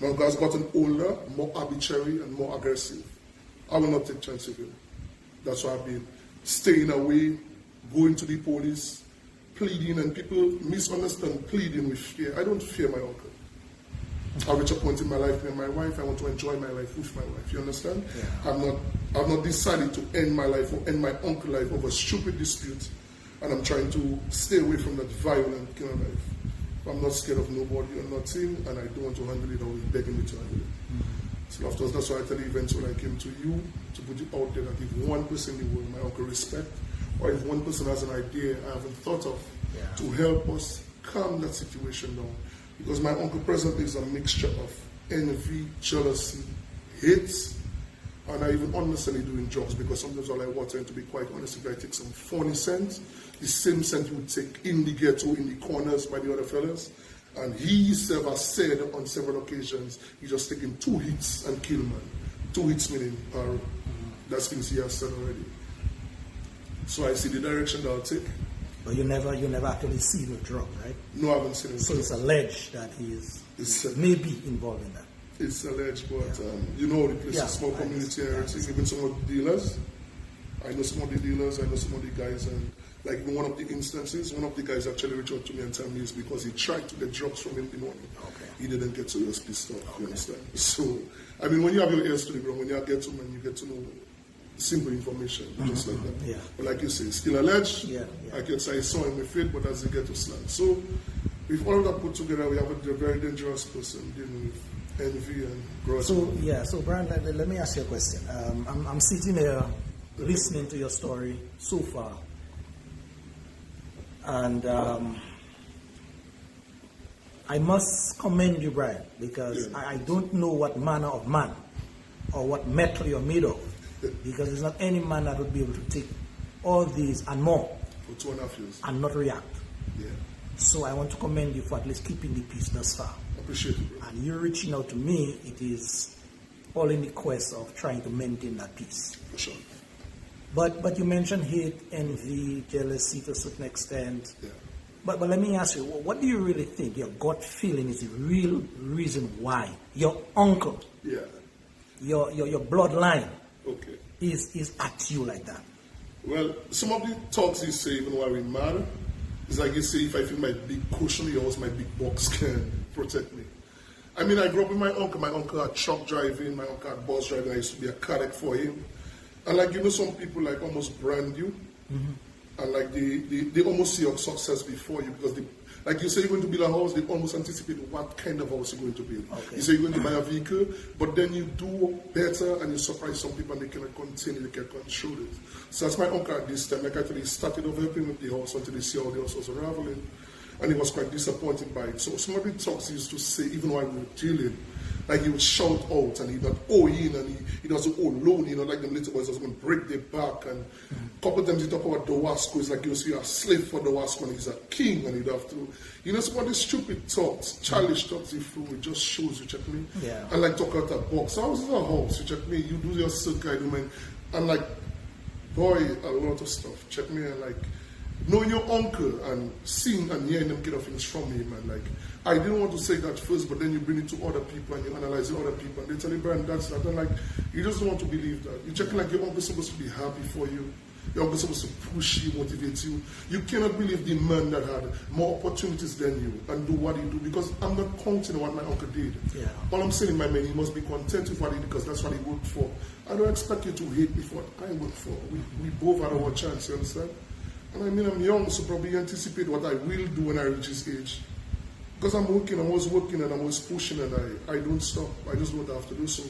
My uncle has gotten older, more arbitrary, and more aggressive. I will not take chance with him. That's why I've been staying away, going to the police, pleading, and people misunderstand pleading with fear. I don't fear my uncle. I reach a point in my life with my wife. I want to enjoy my life with my wife. You understand? Yeah. I've not decided to end my life or end my uncle's life over stupid dispute, and I'm trying to stay away from that violent kind of life. I'm not scared of nobody or nothing, and I don't want to handle it or begging me to handle it. So afterwards, that's why I tell the events when I came to you to put it out there that if one person in the world, my uncle respect, or if one person has an idea I haven't thought of to help us calm that situation down. Because my uncle presently is a mixture of envy, jealousy, hate, and I even unnecessarily doing drugs, because sometimes all I want, and to be quite honest, if I take some funny cents, the same cent you would take in the ghetto, in the corners by the other fellas, and he himself has said on several occasions, he's just taking 2 hits and kill man. 2 hits meaning arrow. That's things he has said already. So I see the direction that I'll take. But you never actually seen a drug, right? No, I haven't seen it. So it's alleged that he is maybe involved in that. It's alleged, but you know the place is a small community and everything. Even some of the dealers, I know some of the dealers, I know some of the guys, and like in one of the instances, one of the guys actually reached out to me and told me it's because he tried to get drugs from him in the morning. Okay. He didn't get, so he was pissed off, you understand? So, I mean, when you have your ears to the ground, when you get to man, you get to know simple information, just like that. Yeah. But like you say, still alleged. I can say I saw him with it, but as they get to slant. So, with all of that put together, we have a very dangerous person dealing with envy and grudge. So Brian, let me ask you a question. I'm sitting here listening to your story so far, and I must commend you, Brian, because I don't know what manner of man or what metal you're made of, because there's not any man that would be able to take all these and more for 2.5 years and not react. So I want to commend you for at least keeping the peace thus far. Appreciate it, bro. And you reaching out to me, it is all in the quest of trying to maintain that peace. For sure. But you mentioned hate, envy, jealousy to a certain extent. But let me ask you, what do you really think your gut feeling is the real reason why your uncle, your bloodline, is at you like that? Well, some of the talks you say, even while we're mad, it's like you say, if I feel my big cushion, you always my big box can protect me. I mean, I grew up with my uncle. My uncle had truck driving, my uncle had bus driving. I used to be a cadet for him. And like, you know, some people like almost brand you. And like they almost see your success before you, because they, like you say you're going to build a house, they almost anticipate what kind of house you're going to build. You say you're going to buy a vehicle, but then you do better and you surprise some people and they cannot continue, they can't control it. So that's my uncle at this time. Like actually started off helping with the house until they see how the house was unraveling. And he was quite disappointed by it. So some of the talks he used to say, even while we were dealing, like he would shout out and he'd not owe in and he doesn't owe loan, you know, like them little boys was going to break their back. And a couple of times he talk about Dawasco, it's like you're a slave for Dawasco and he's a king and he'd have to, you know, some of these stupid talks, childish talks he threw, it just shows, you check me. And like talk out that box, how's the house, you check me, you do your circle, you man. And like, boy, a lot of stuff, check me, and like, knowing your uncle and seeing and hearing them kind of things from him, and like, I didn't want to say that first, but then you bring it to other people and you analyze other people and they tell you, Brian, that's that. And like, you just don't want to believe that. You're checking like your uncle's supposed to be happy for you. Your uncle is supposed to push you, motivate you. You cannot believe the man that had more opportunities than you and do what he do, because I'm not counting what my uncle did. Yeah. All I'm saying, my man, he must be content with what he did because that's what he worked for. I don't expect you to hate me for what I worked for. We both had our chance, you understand? And I mean, I'm young, so probably anticipate what I will do when I reach this age. Because I'm always working and I'm always pushing and I don't stop. I just know what I have to do. So,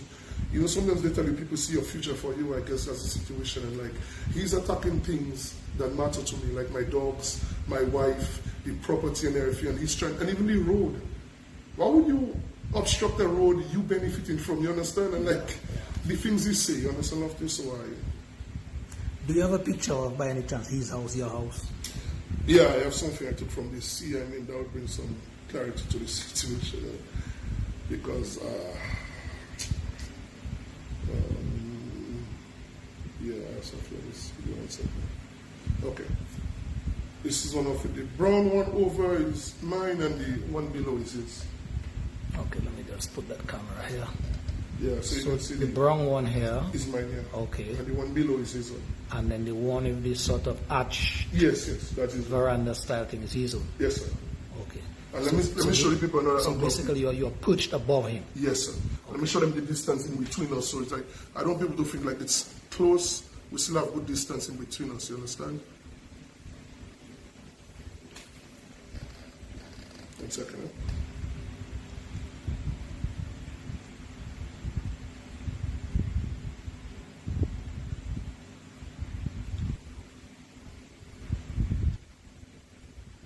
you know, sometimes they tell you people see a future for you. I guess that's the situation. And like, he's attacking things that matter to me, like my dogs, my wife, the property and everything. And he's trying, and even the road. Why would you obstruct the road you benefiting from? You understand? And like, the things he say, you understand? After so Do you have a picture of, by any chance, his house, your house? Yeah, I have something I took from the sea. I mean, that would bring some clarity to the situation. Because, yeah, I have something like this. Give me 1 second. Okay. This is one of it. The brown one over is mine and the one below is his. Okay, let me just put that camera here. Yeah, so you can see the brown one here is mine, yeah. Okay. And the one below is his one. And then the one with this sort of arch. Yes, that is veranda style thing is his own. Yes, sir. Okay. And let me show the people another. So basically, you're perched above him. Yes, sir. Okay. Let me show them the distance in between us. So it's like, I don't want people to think like it's close. We still have good distance in between us. You understand? 1 second.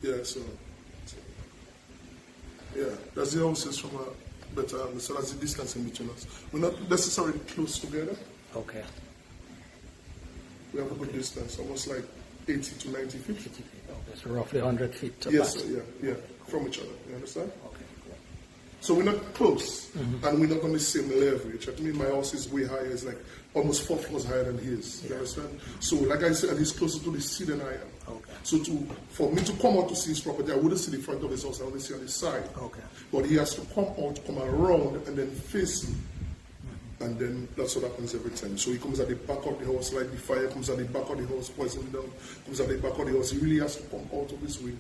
Yeah, so yeah, that's the houses from a better angle. So that's the distance in between us. We're not necessarily close together. Okay. We have a good distance, almost like 80 to 90 feet. 80 feet. Okay, so roughly 100 feet to yes, back. sir, yeah, from each other. You understand? Okay, cool. So we're not close, and we're not on the same leverage. I mean, my house is way higher. It's like almost 4 floors higher than his. You understand? So, like I said, he's closer to the sea than I am. Okay. So, for me to come out to see his property, I wouldn't see the front of his house. I only see on the side. Okay. But he has to come out, come around, and then face me. And then that's what happens every time. So he comes at the back of the house, like the fire comes at the back of the house, poison down, comes at the back of the house. He really has to come out of his way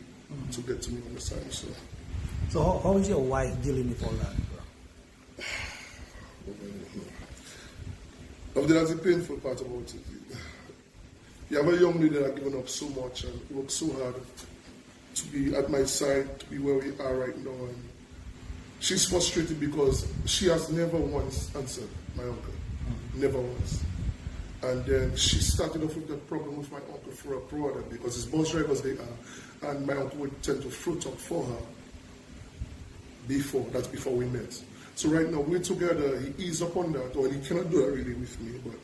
to get to me on the side. So how is your wife dealing with all that, bro? That's the painful part about it. You have a young lady that has given up so much and worked so hard to be at my side, to be where we are right now. And she's frustrated because she has never once answered my uncle. Never once. And then she started off with that problem with my uncle for a brother because his bus drivers they are, and my uncle would tend to fruit up for her before we met. So right now we're together, he is upon that, or he cannot do that really with me, but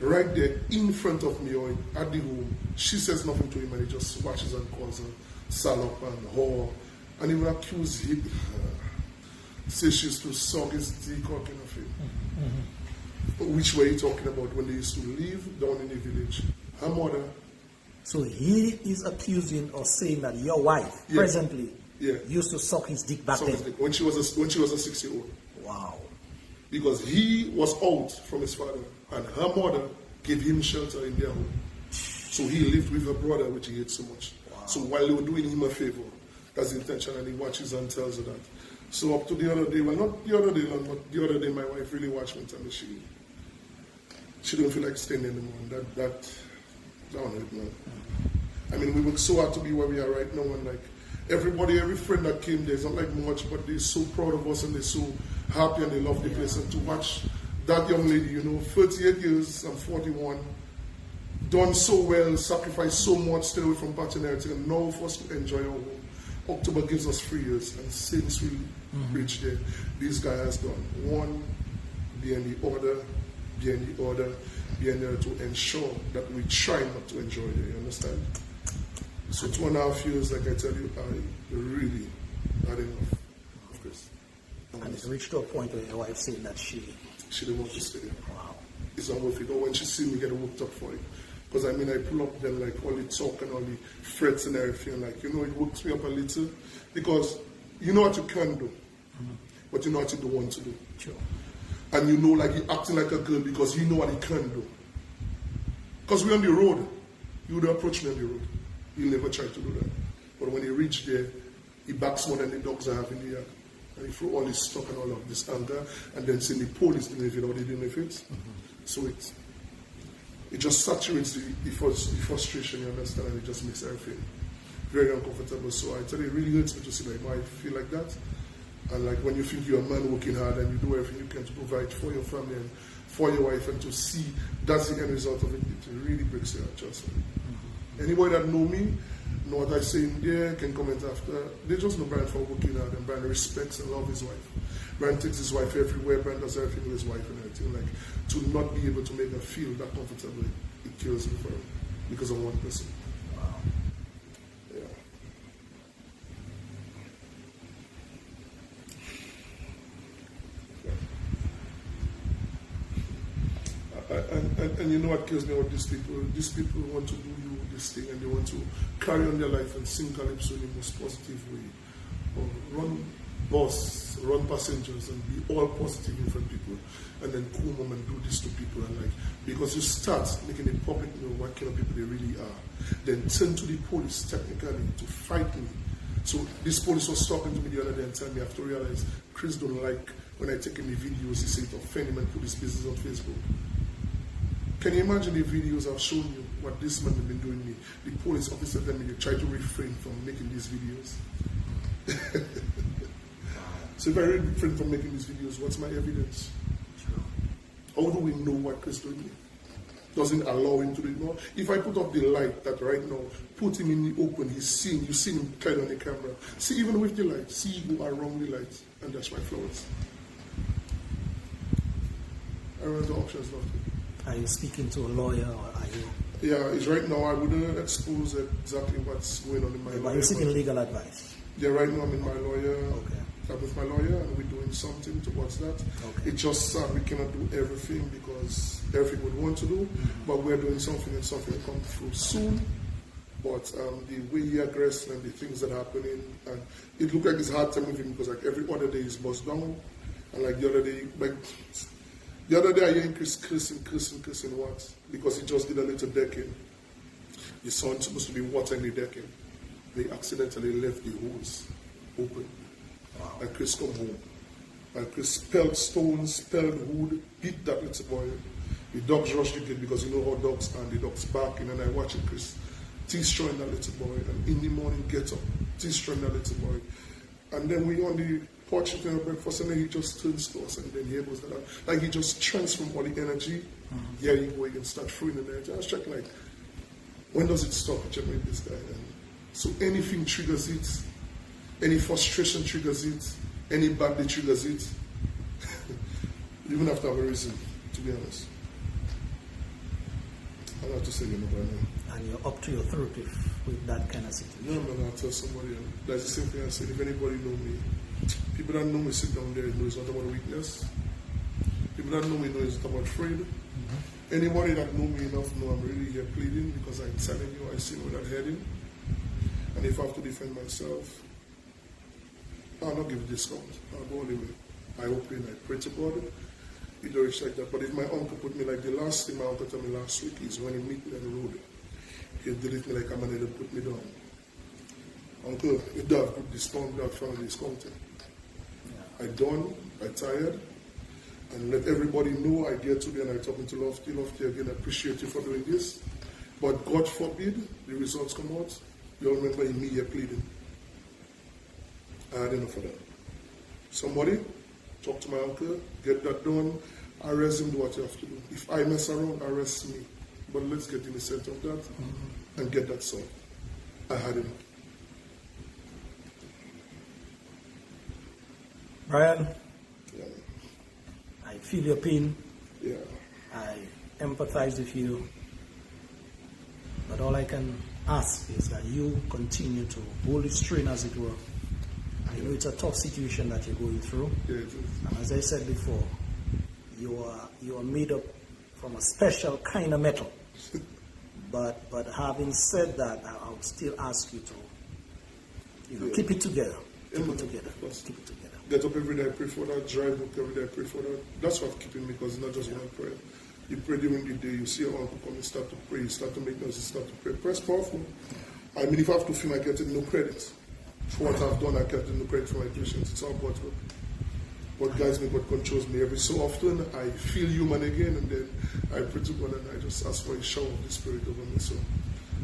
right there in front of me or at the home, she says nothing to him and he just watches and calls her salop and whore and even accuse him. Says she used to suck his dick or kind of thing. Which way are you talking about when they used to live down in the village? Her mother. So he is accusing or saying that your wife presently used to suck his dick back then. When she was a 6-year-old. Wow. Because he was out from his father and her mother gave him shelter in their home. So he lived with her brother, which he hated so much. Wow. So while they were doing him a favor, that's the intention, and he watches and tells her that. So up to the other day, well, not the other day long, but the other day, my wife really watched me and told me she don't feel like staying anymore. And that don't hurt, man. I mean, we work so hard to be where we are right now, and like everybody, every friend that came there, it's not like much, but they're so proud of us and they're so happy and they love the place. And to watch that young lady, 38 years, I'm 41, done so well, sacrificed so much, stay away from party and everything, and now for us to enjoy our home. October gives us 3 years, and since we reached there, this guy has done one, being the order, being there to ensure that we try not to enjoy it. You understand? So 2.5 years, like I tell you, I really had enough of this. And it's reached to a point where your wife saying that she didn't want to stay there. Wow. It's not worth it. Or when she see me get worked up for it. Because I mean, I pull up them like all the talk and all the threats and everything. Like, it works me up a little. Because you know what you can do, but you know what you don't want to do. Sure. And like you're acting like a girl because you know what he can do. Because we're on the road. He would approach me on the road. He'll never try to do that. But when he reached there, he backs more than the dogs I have in the yard. And he threw all his stock and all of this anger, and then saying the police didn't with it or they didn't with it. So it just saturates the frustration, you understand, and it just makes everything very uncomfortable. So I tell you, it really hurts me to see my wife feel like that. And like when you think you're a man working hard and you do everything you can to provide for your family and for your wife, and to see that's the end result of it, it really breaks your heart, trust me. Anybody that know me, know what I say in there, can comment after. They just know Brian for working hard, and Brian respects and loves his wife. Brian takes his wife everywhere. Brian does everything with his wife and everything. Like, to not be able to make her feel that comfortable, it kills me for him because of one person. Wow. Yeah. And you know what kills me about these people? These people want to do you this thing, and they want to carry on their life and sing calypso in the most positive way, or run bus, run passengers, and be all positive in front of people, and then come home and do this to people. And like, because you start making the public know what kind of people they really are, then turn to the police technically to fight me. So this police was talking to me the other day and telling me, I have to realize Chris don't like when I take him the videos, he said it offend him and put his business on Facebook. Can you imagine the videos I've shown you, what this man has been doing me? The police officer tell me they try to refrain from making these videos. So if I refrain from making these videos, what's my evidence? How do we know what Chris doing me? Doesn't allow him to do it more. If I put up the light that right now, put him in the open, he's seeing, you see him clearly on the camera. See, even with the light, see you are wrong the light, and that's my flowers. I run the options left. Are you speaking to a lawyer, or are you? Yeah, it's right now. I wouldn't expose exactly what's going on in my life. Are you seeking legal advice? Yeah, right now I'm in my lawyer. Okay. I'm with my lawyer, and we're doing something towards that. Okay. It's just sad we cannot do everything because everything we want to do, but we're doing something, and something will come through soon. But the way he aggressed and the things that are happening, and it looked like it's hard time with him because like every other day he's bust down, and like the other day, I hear him cursing what? Because he just did a little decking. His son supposed to be watering the decking. They accidentally left the hose open. Wow. And Chris come home. And Chris spelled stones, spelled wood, beat that little boy. The dogs rushed the gate because you know how dogs are, and the dogs barking, and I watch it, Chris destroying that little boy, and in the morning get up, destroying that little boy. And then we on the porch eating breakfast, and then he just turns to us, and then he goes that like he just transforms all the energy. Here you go, he can start throwing the energy. I was checking like, when does it stop? Check with this guy. And so anything triggers it, any frustration triggers it, any bad day triggers it. You even have to have a reason, to be honest. I have to say you know by now. And you're up to your throat with that kind of situation. No, man, I'll tell somebody. And that's the same thing I said. If anybody know me, people that know me sit down there and know it's not about weakness. People that know me know it's not about afraid. Anybody that know me enough know I'm really here pleading because I'm telling you I see where that heading. And if I have to defend myself, I'll not give a discount. I'll go all the way. I open, I pray to God. He don't reach like that. But if my uncle put me like the last thing my uncle told me last week is when he meet me on the road, he'll delete me like I'm gonna put me down. Uncle, you don't have good discount, you have family discounting. I done, I tired, and let everybody know I get to be and I talking to Lofty. Lofty again, I appreciate you for doing this. But God forbid the results come out. You all remember me here pleading. I had enough of that. Somebody, talk to my uncle, get that done, arrest him, do what you have to do. If I mess around, arrest me. But let's get in the center of that and get that solved. I had enough. Brian, Yeah. I feel your pain. Yeah. I empathize with you. But all I can ask is that you continue to hold the strain, as it were. I know it's a tough situation that you're going through. Yeah, it is. And as I said before, you are made up from a special kind of metal. But having said that, I would still ask you to keep it together. Keep it together. Keep it together. Get up every day, I pray for that. Drive up every day, I pray for that. That's what's keeping me, because it's not just one prayer. You pray during the day, you see your uncle come and start to pray, you start to make noises, start to pray. Press powerful. I mean, if I have to feel, I get no credit. For what I've done, I get no credit for my patients. It's all God's work. God guides me, God controls me. Every so often, I feel human again, and then I pray to God, and I just ask for a shower of the Spirit over me. So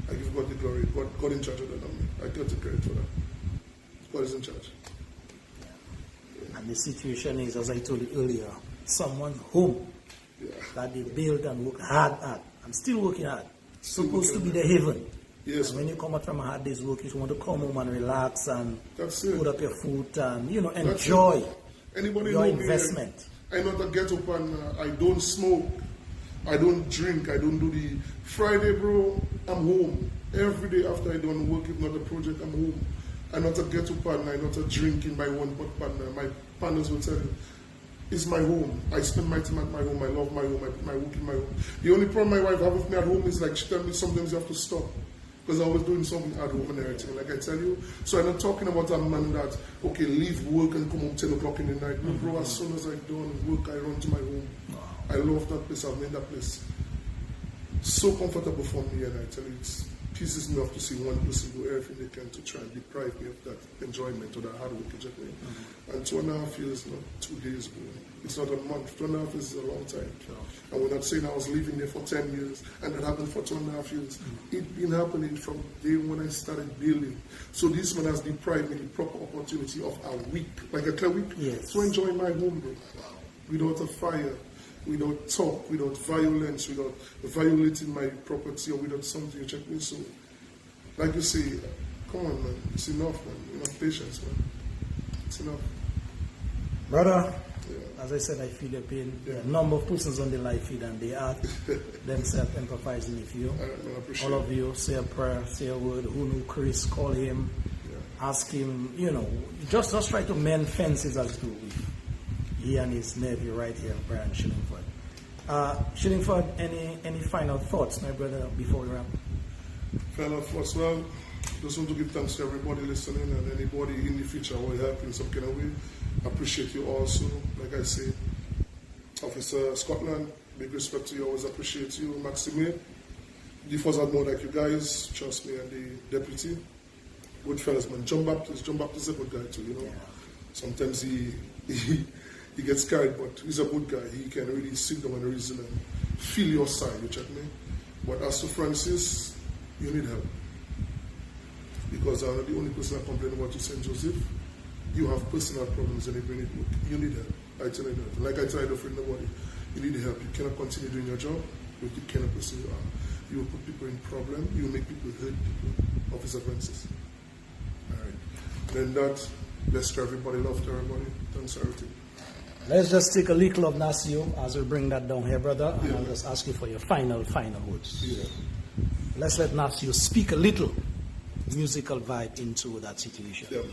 I give God the glory. God in charge of that on me. I get the credit for that. God is in charge. And the situation is, as I told you earlier, someone's home that they built and worked hard at, and still working hard. Supposed to be the haven. Yes. And when you come out from a hard day's work, you want to come home and relax and put up your foot and, enjoy your investment. I know that get up and I don't smoke, I don't drink, I don't do the Friday, bro. I'm home every day after I done work. If not a project, I'm home. I not a get up and I not a drink in my one pot partner. My partners will tell you, it's my home. I spend my time at my home. I love my home. I put my work in my home. The only problem my wife have with me at home is like she tell me sometimes you have to stop. Because I was doing something at home and everything, like I tell you. So I'm not talking about a man that, okay, leave work and come home 10 o'clock in the night. No, bro, as soon as I done work, I run to my home. I love that place. I've made that place so comfortable for me. And I tell you, it pisses me off to see one person do everything they can to try and deprive me of that enjoyment or that hard work. And 2.5 years, not 2 days, bro. It's not a month. 2.5 years is a long time. And we're not saying I was living there for 10 years and that happened for 2.5 years. It's been happening from day when I started building. So this man has deprived me the proper opportunity of a week, like a clear week, to enjoy my home, bro. Without a fire, without talk, without violence, without violating my property or without something. You check me. So, like you say, come on, man. It's enough, man. Enough patience, man. It's enough. Brother, as I said, I feel your pain. There are a number of persons on the live feed and they are themselves empathizing with you. All of you, say a prayer, say a word. Who knew Chris? Call him, ask him, just try to mend fences as do with he and his nephew right here, Brian Shillingford. Shillingford, any final thoughts, my brother, before we wrap? Final thoughts, well, just want to give thanks to everybody listening and anybody in the future who will help in some kind of way. Appreciate you also, like I say, Officer Scotland, big respect to you, always appreciate you, Maxime. The first I know like you guys, trust me, and the deputy, good fellas, man. John Baptist is a good guy too, Sometimes he gets carried, but he's a good guy. He can really sit down and reason and feel your side, you check me. But as to Francis, you need help. Because I'm not the only person I complain about you, St. Joseph. You have personal problems and you bring it work. You need help. I tell you that. Like I tell you, friend, nobody. You need help. You cannot continue doing your job with the kind of person you are. You will put people in problem. You will make people hurt people. Officer Francis. All right. Then that, bless to everybody, love to everybody. Thanks for everything. Let's just take a little of Nasio as we bring that down here, brother. And I'll just ask you for your final words. Yeah. Let's let Nasio speak a little musical vibe into that situation. Yeah.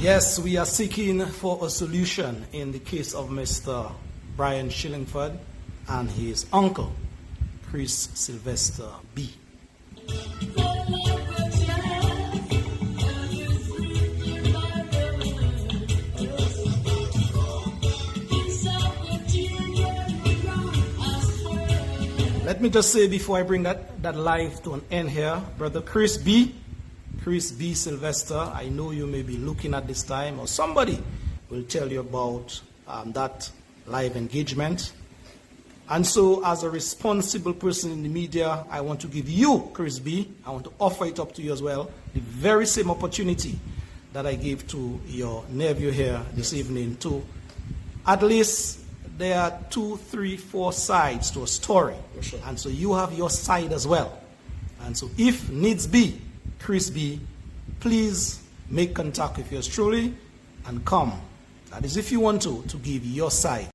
Yes, we are seeking for a solution in the case of Mr. Brian Shillingford and his uncle, Chris Sylvester B. Let me just say before I bring that live to an end here, Brother Chris B. Sylvester, I know you may be looking at this time, or somebody will tell you about that live engagement. And so, as a responsible person in the media, I want to give you, Chris B., I want to offer it up to you as well, the very same opportunity that I gave to your nephew here this evening to, at least, there are 2, 3, 4 sides to a story. Sure. And so you have your side as well. And so if needs be, Chris B, please make contact with yours truly and come. That is if you want to give your side